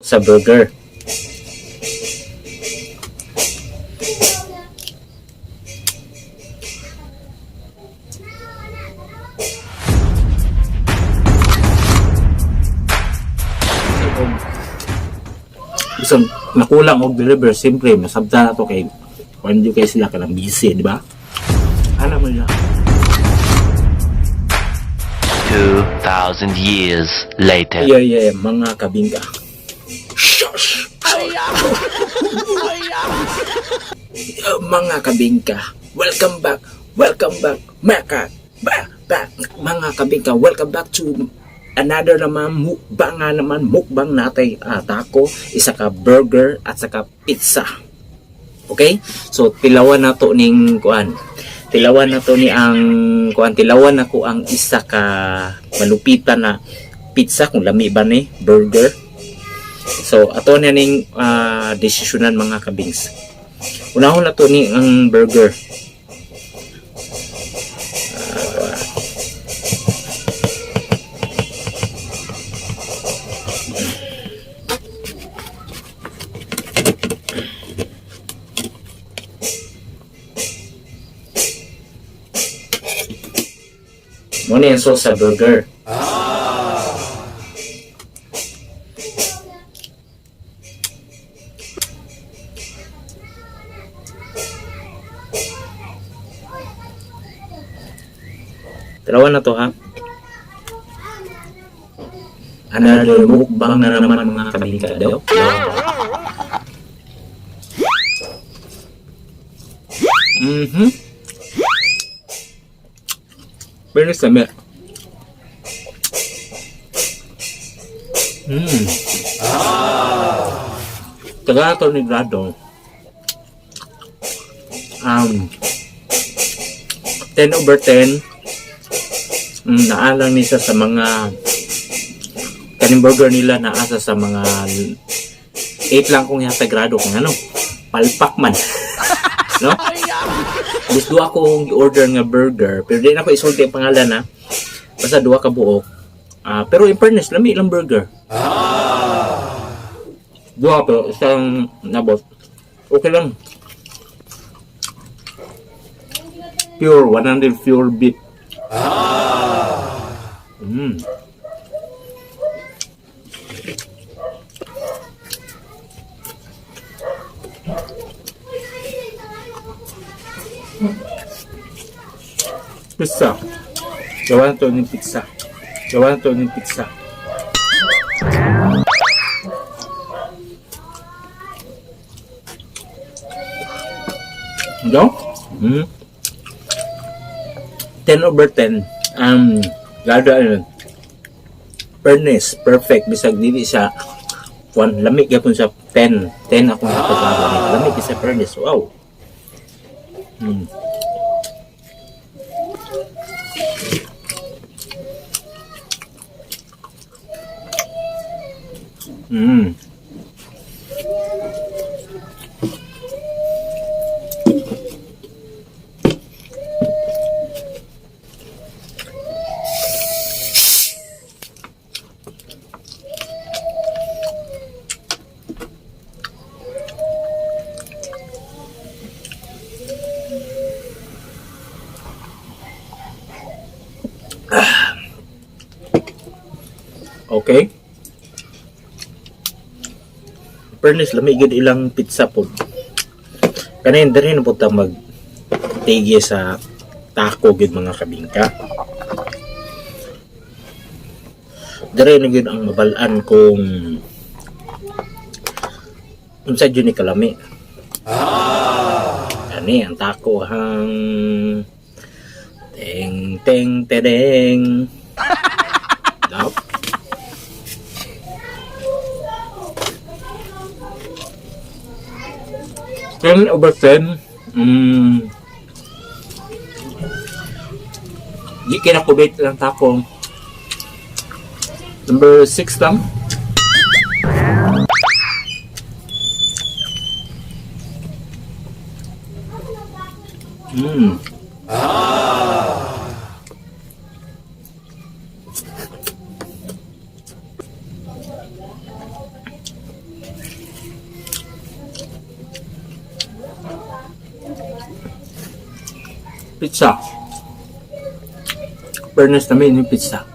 sa burger. So, nakulang og deliver, siyempre masabta na to kay kung hindi kayo sila ka lang busy, di ba? Alam mo na. 2,000 years later. Yeah, mga kabingka. Shush! Mga kabingka, welcome back, back, mga kabingka, welcome back to another naman mukbang natin, taco, isa ka burger at saka pizza. Okay? So tilawan na to ning kuan. Tilawan na to ni ang kuan, tilawan na ko ang isa ka malupitan na pizza kung lami ba ni burger. So ato na ning desisyonan mga kabings. Unahon na to ni ang burger. Muna yung sauce sa burger. Dalawa na to ha. Another mukbang na naman mga kabingka daw. Very same. Taga ito ni Grado. 10/10. Naalang nisa sa mga kaning burger nila, naasa sa mga 8 lang kung yata grado kung ano. Palpak man. No? Gusto akong i-order nga burger, pero di na ako isulti ang pangalan na. Basta 2 ka buok. Pero in fairness, lami ilang burger. 2 pero isang nabot. Okay lang. Pure, 100 pure beef. Pizza. Gawa na to ng pizza. No? 10/10. Gado ano. Fairness, perfect. Bisag dili sa one lamig gyapon sa 10. 10 ako napagawa ni. Lamig sa fairness. Wow. Okay. Fairness, lamigid ilang pizza po. Kanin diri na po ta mag tigi sa taco gid mga kabingka. Diri na gid ang mabalaan kung unsa jud ni kalami. Ani ang taco hang teng tereng. Daw. 10/10. Di kinakubit lang taco. Number 6 lang. Pizza. Fairness namin yung pizza.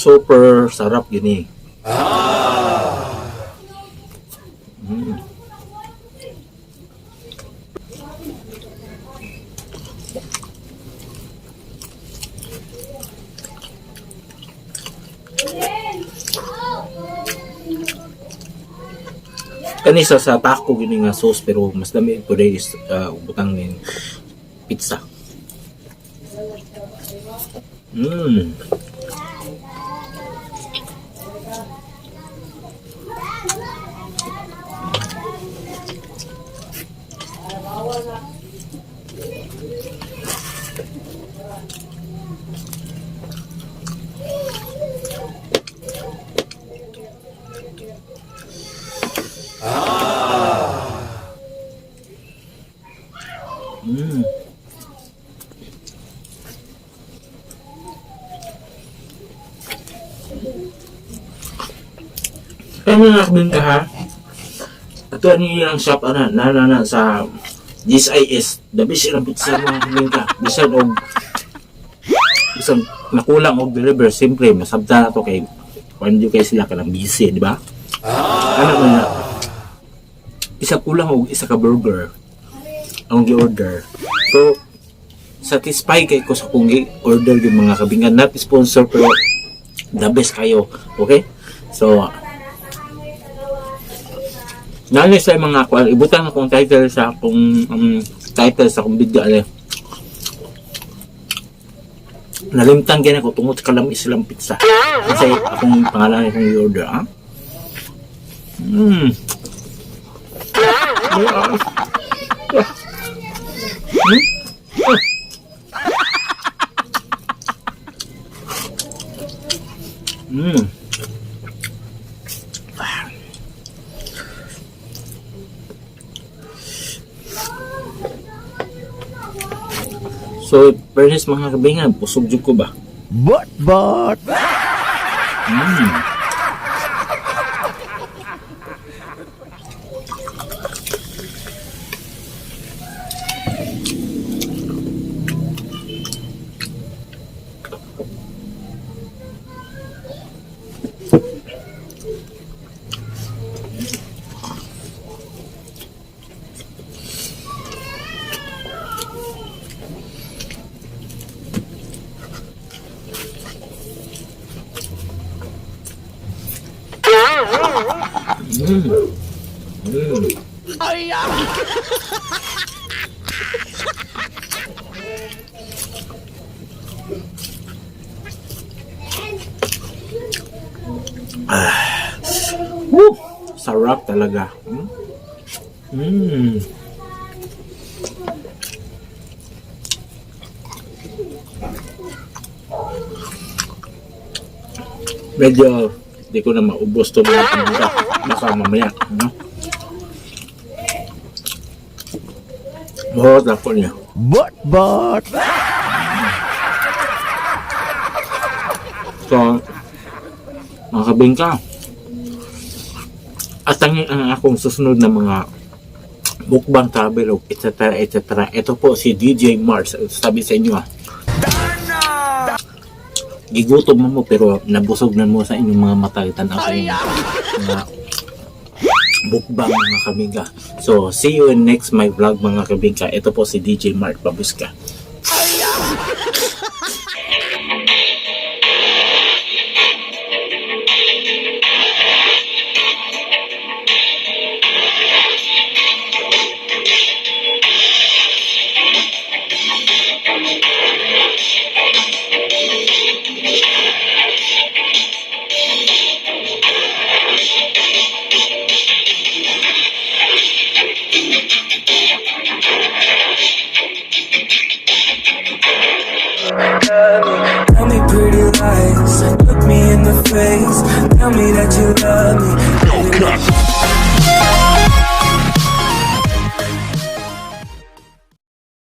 Super sarap gini. Mm. Kanisa sa taco gini nga sauce pero mas dami ko dahil butang nin pizza. Mm. Mm. Kaya nakakabin ka ha? Ito ang shop na sa GSIS. Dabi silang pizza mga kabin ka. Bisan nakulang og deliver. Siyempre, masabta na to kay kung hindi kayo sila ka lang busy, di ba? Ano mo na? Isa kulang og isa ka burger ang gi-order. So, satisfy kay ko sa kung gi-order yung mga kabingan. Not sponsor pero the best kayo. Okay? So, nalo sa mga kuan, ibutang akong title sa akong video ale. Nalimtan gina ko tungod sa kalamis silang pizza. Kasi akong pangalan akong i-order, ha? So, fairness mga kabingan, pusog jud ko ba? But. Sarap talaga. Medyo di ko na maubos to mga pangka. Baka mamaya. Mahot ako niya. But. So, mga kabingka, at ang akong susunod na mga mukbang travel, etc. etc. Ito po si DJ Mars. Sabi sa inyo gigutom mo pero nabusog na mo sa inyong mga mata. Tanaw sa inyo mga mukbang mga kabingka. So, see you in next my vlog mga kabingka. Ito po si DJ Mars. Babuska. me in the face. Tell me that you love me.